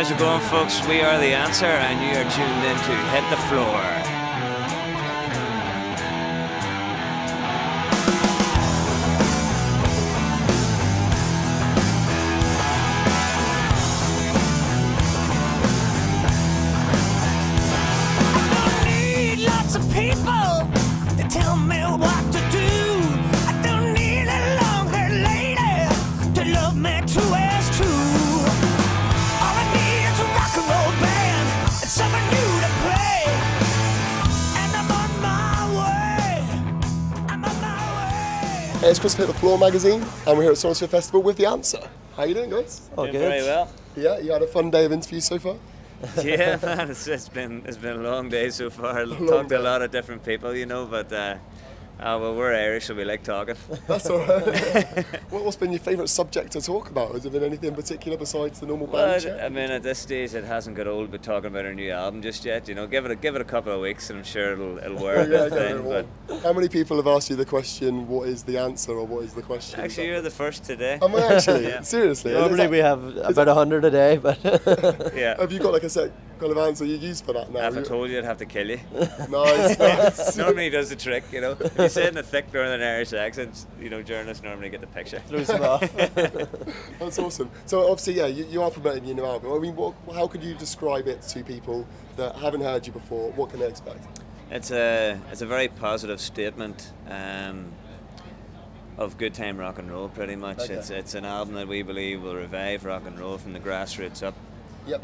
How's it going, folks? We are The Answer, and you are tuned in to Hit the Floor. Hey, it's Chris from Hit the Floor magazine, and we're here at Sonisphere Festival with The Answer. How you doing, guys? Oh, good. Very well. Yeah, you had a fun day of interviews so far? Yeah, man, it's been a long day so far. Talked to a lot of different people, you know, but well, we're Irish, so we like talking. That's all right. What's been your favourite subject to talk about? Has there been anything in particular besides the normal band chat? I mean, at this stage, it hasn't got old about talking about our new album just yet. You know, give it a couple of weeks, and I'm sure it'll wear a thing. But how many people have asked you the question, "What is the answer?" or "What is the question"? Actually, you're the first today. Am I actually? Yeah. Seriously? Normally we have about 100 a day, but yeah. Have you got like a set kind of answer you use for that now? If I told you, I'd have to kill you. Nice. Normally he does the trick, you know. If you say it in a thick Northern Irish accent, you know, journalists normally get the picture. throws them off. That's awesome. So obviously, yeah, you are promoting your new album. I mean, how could you describe it to people that haven't heard you before? What can they expect? It's a very positive statement of good time rock and roll, pretty much. Okay. It's an album that we believe will revive rock and roll from the grassroots up. Yep,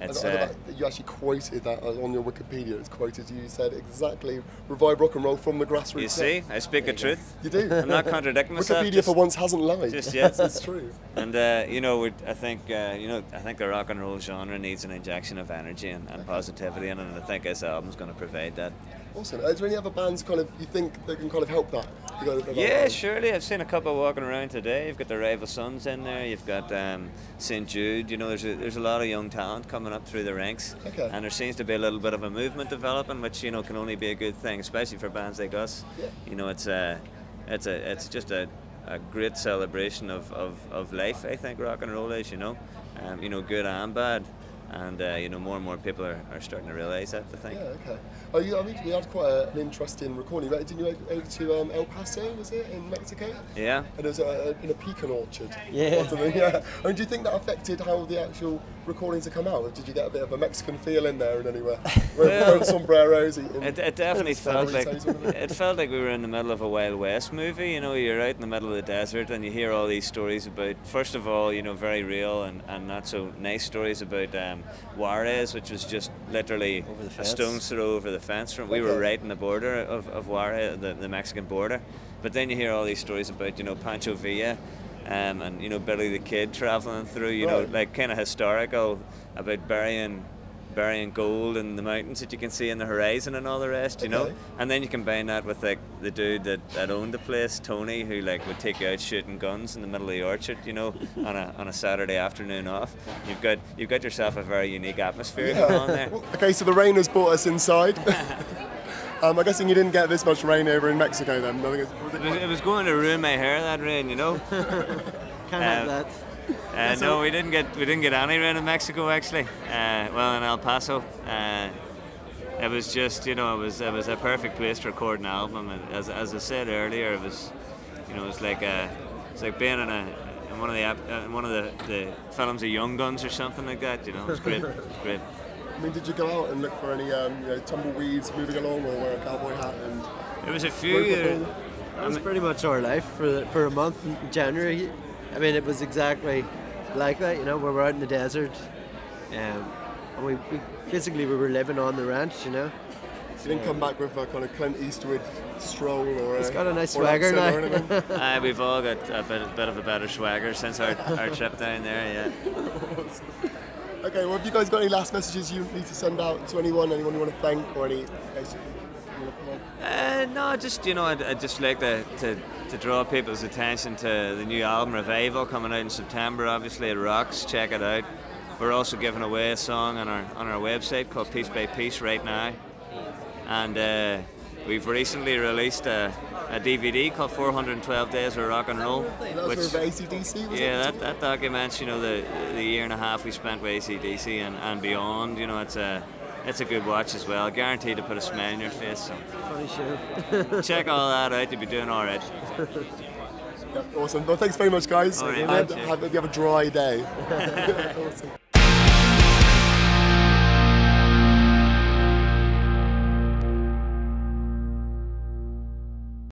you actually quoted that on your Wikipedia. It's quoted. You said exactly, revive rock and roll from the grassroots. You see, I speak the truth. You do. I'm not contradicting myself. Wikipedia for once hasn't lied. Just yet. It's true. And you know, I think the rock and roll genre needs an injection of energy and positivity in it, and I think this album's going to provide that. Awesome. Is there any other bands you think that can kind of help that? Yeah, surely. I've seen a couple walking around today. You've got the Rival Sons in there. You've got St. Jude. You know, there's a lot of young talent coming up through the ranks. Okay. And there seems to be a little bit of a movement developing, which, you know, can only be a good thing, especially for bands like us. Yeah. You know, it's just a great celebration of life. I think rock and roll is, you know, good and bad. And you know, more and more people are starting to realise that, I think. Yeah, okay. I mean, we had quite an interesting recording. Didn't you go to El Paso, was it, in Mexico? Yeah. And it was in a pecan orchard. Yeah. Yeah. I mean, do you think that affected how the actual recordings have come out? Did you get a bit of a Mexican feel in there in anywhere? Wearing sombreros? It definitely felt like we were in the middle of a Wild West movie. You know, you're out in the middle of the desert and you hear all these stories about, first of all, you know, very real and not so nice stories about Juarez, which was just literally a stone's throw over the fence from. We were right in the border of Juarez, the Mexican border. But then you hear all these stories about, you know, Pancho Villa and, you know, Billy the Kid travelling through, you know, like kind of historical about burying gold in the mountains that you can see in the horizon and all the rest, you know. And then you combine that with like the dude that owned the place, Tony, who like would take you out shooting guns in the middle of the orchard, you know, on a Saturday afternoon off. You've got yourself a very unique atmosphere going on there. Okay, so the rain has brought us inside. I'm guessing you didn't get this much rain over in Mexico then. It was going to ruin my hair, that rain, you know. Can't have that. No, we didn't get any rain in Mexico actually. Well, in El Paso, it was just, you know, it was a perfect place to record an album. And as I said earlier, it was, you know, it's like being in one of the films of Young Guns or something like that. You know, it was great. It was great. I mean, did you go out and look for any tumbleweeds moving along, or wear a cowboy hat and? It was a few. That was pretty much our life for a month in January. I mean, it was exactly like that, you know. We were out in the desert, and we were living on the ranch, you know. So you didn't come back with a kind of Clint Eastwood stroll or? It's got a nice swagger now. We've all got a bit of a better swagger since our trip down there, yeah. Okay, well, have you guys got any last messages you need to send out to anyone you want to thank, or any? No, just, you know, I'd just like to draw people's attention to the new album Revival coming out in September. Obviously, it rocks. Check it out. We're also giving away a song on our website called Piece by Piece right now, and we've recently released a a DVD called 412 Days of Rock and Roll. That was for AC/DC, was yeah, it? that documents, you know, the year and a half we spent with AC/DC and beyond. You know, it's a good watch as well. Guaranteed to put a smile on your face. So. Funny show. Check all that out. You'll be doing all right. Yeah, awesome. Well, thanks very much, guys. All right, Hope you have a dry day. Awesome.